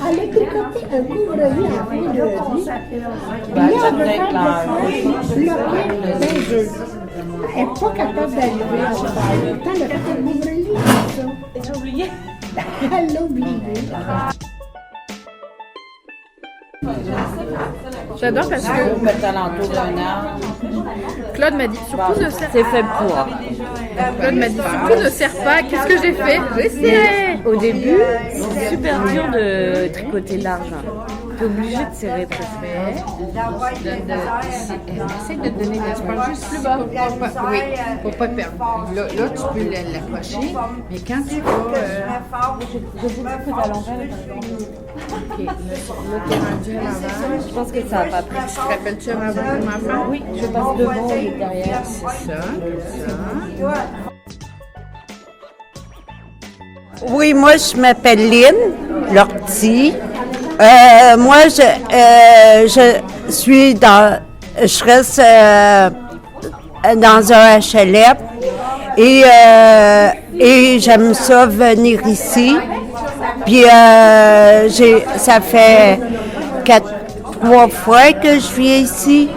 Elle a tricoté un couvre-lit en fin de vie. Ben, Puis là, ça elle veut devrait faire être clair. bloquer d'un jeu. Elle n'est pas capable d'arriver à travailler. Pourtant, elle a fait un couvre-lit comme ça. Elle a oublié. Elle l'a oublié. J'adore parce que Faut mettre alentour d'un an. Claude m'a dit surtout ne serre C'est fait pour. Claude m'a dit surtout ne serre pas. Qu'est-ce que j'ai fait? J'essaie. Au début, c'est super dur de tricoter large. T'es obligé de serrer presque. Essaye de donner l'espace juste plus bas. Oui, pour pas perdre. Là, tu peux l'accrocher, mais quand tu vas... OK, là, t'es rendu à l'avant. Je pense que ça va pas pris. Tu te rappelles-tu avant comment faire? Oui, je passe devant et derrière. C'est ça, comme ça. Oui, moi, je m'appelle Lynn Lortie. Moi, je reste dans un HLM et j'aime ça venir ici. Puis, ça fait 3 fois que je viens ici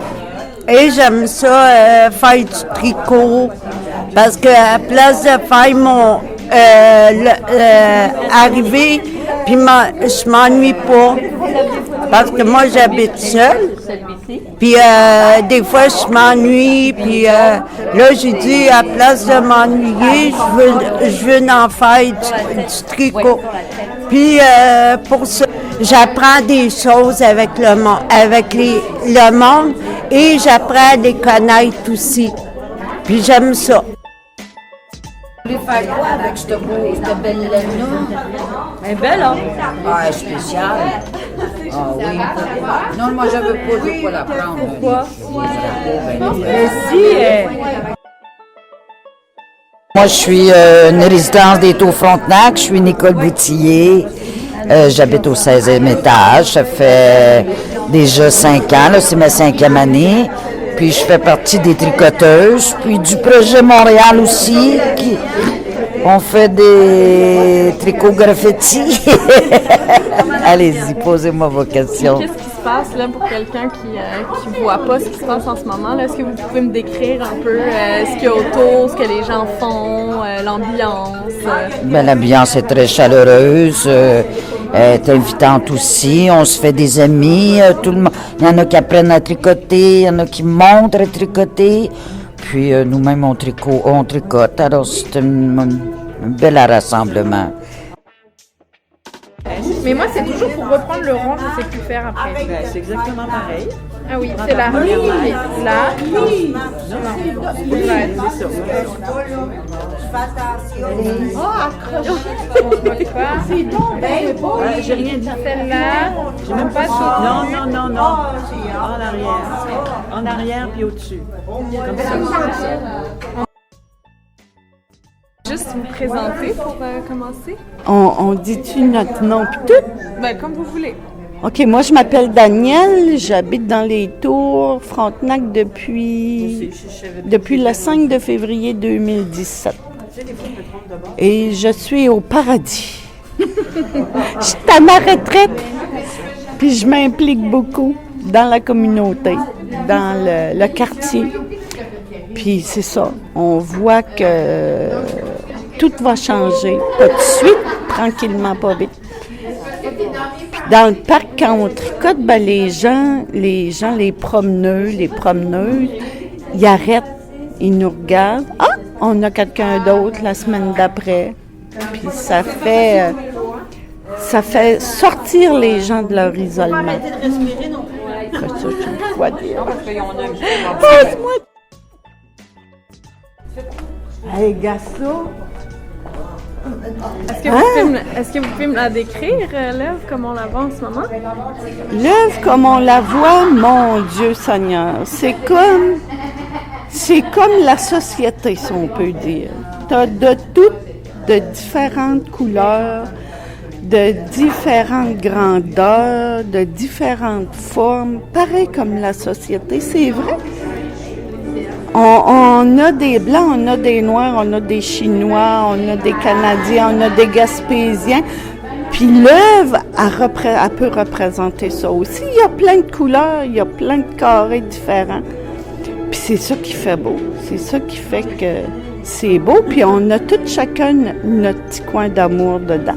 et j'aime ça faire du tricot parce qu'à place de faire mon arriver, puis je m'ennuie pas. Parce que moi, j'habite seule. Puis des fois, je m'ennuie. Puis là, j'ai dit, à place de m'ennuyer, je veux en faire du tricot. Puis pour ça, j'apprends des choses avec le monde et j'apprends à les connaître aussi. Puis j'aime ça. Vous voulez faire quoi avec cette belle laine-là? Elle est belle, hein? Ah, spéciale. Ah oui. Non, moi, je veux pas la prendre. Pourquoi? Moi, je suis une résidence des Taux Frontenac. Je suis Nicole Boutillier. J'habite au 16e étage. Ça fait déjà 5 ans. Là, c'est ma 5e année. Puis je fais partie des tricoteuses, puis du projet Montréal aussi, on fait des tricots graffiti. Allez-y, posez-moi vos questions. Qu'est-ce qui se passe là pour quelqu'un qui ne voit pas ce qui se passe en ce moment? Là? Est-ce que vous pouvez me décrire un peu ce qu'il y a autour, ce que les gens font, l'ambiance? Ben, l'ambiance est très chaleureuse, est invitante aussi. On se fait des amis. Tout le monde. Il y en a qui apprennent à tricoter, il y en a qui montrent à tricoter. Puis nous-mêmes, on tricote. Alors, c'est un bel rassemblement. Mais moi, c'est toujours pour reprendre le rang, je ne sais plus faire après. Ben, c'est exactement pareil. Ah oui, c'est là. Là. C'est donc bien beau. J'ai rien dit. Celle-là. J'ai même pas dit. Non. En arrière. En arrière puis au-dessus. Comme ça. Juste vous présenter pour commencer. On dit-tu notre nom pis tout? Ben, comme vous voulez. OK, moi, je m'appelle Danielle. J'habite dans les Tours Frontenac depuis le 5 de février 2017. Et je suis au paradis. Je suis à ma retraite. Puis je m'implique beaucoup dans la communauté, dans le quartier. Puis c'est ça. On voit que tout va changer. Pas de suite, tranquillement, pas vite. Dans le parc, quand on tricote, ben les gens, les promeneuses, ils arrêtent, ils nous regardent. Ah, on a quelqu'un d'autre la semaine d'après. Puis ça fait sortir les gens de leur isolement. Ça, je sais quoi dire. Passe-moi. Hey, Gasso. Est-ce que vous pouvez me la décrire, l'œuvre, comme on la voit en ce moment? L'œuvre, comme on la voit, mon Dieu Seigneur, c'est comme la société, si on peut dire. Tu as de différentes couleurs, de différentes grandeurs, de différentes formes, pareil comme la société, c'est vrai. On a des Blancs, on a des Noirs, on a des Chinois, on a des Canadiens, on a des Gaspésiens. Puis l'œuvre, elle peut représenter ça aussi. Il y a plein de couleurs, il y a plein de carrés différents. Puis c'est ça qui fait beau. C'est ça qui fait que c'est beau. Puis on a tout chacun notre petit coin d'amour dedans.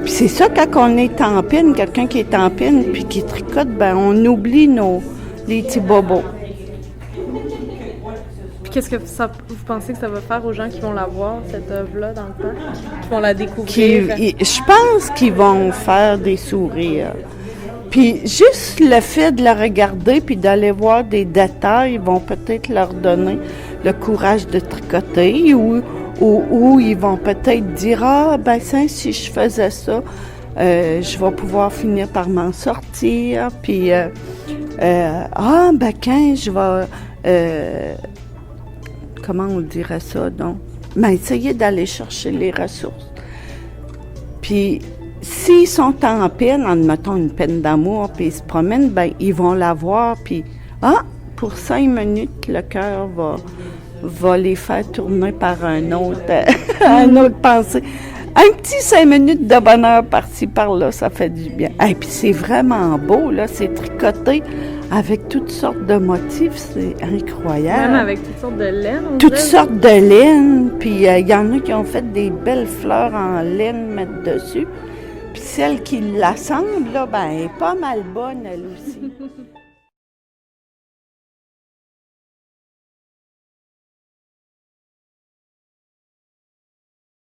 Puis c'est ça, quand on est en pine, quelqu'un qui est en pine puis qui tricote, ben on oublie les petits bobos. Puis qu'est-ce que vous pensez que ça va faire aux gens qui vont la voir, cette œuvre-là, dans le temps? Qui vont la découvrir? Je pense qu'ils vont faire des sourires. Puis juste le fait de la regarder puis d'aller voir des détails vont peut-être leur donner le courage de tricoter ou ils vont peut-être dire « Ah, ben ça, si je faisais ça, je vais pouvoir finir par m'en sortir. » Puis « Ah, ben quand je vais... comment on dirait ça, donc? Ben, essayer d'aller chercher les ressources. Puis, s'ils sont en peine, en mettant une peine d'amour, puis ils se promènent, ben, ils vont la voir, puis, pour 5 minutes, le cœur va les faire tourner par un autre pensée. Un petit 5 minutes de bonheur par-ci, par-là, ça fait du bien. Et puis, c'est vraiment beau, là, c'est tricoté avec toutes sortes de motifs, c'est incroyable. Même avec toutes sortes de laine, on Toutes dirait. sortes de laine, puis il y en a qui ont fait des belles fleurs en laine mettre dessus. Puis celle qui l'assemble, là, ben, elle est pas mal bonne, elle aussi.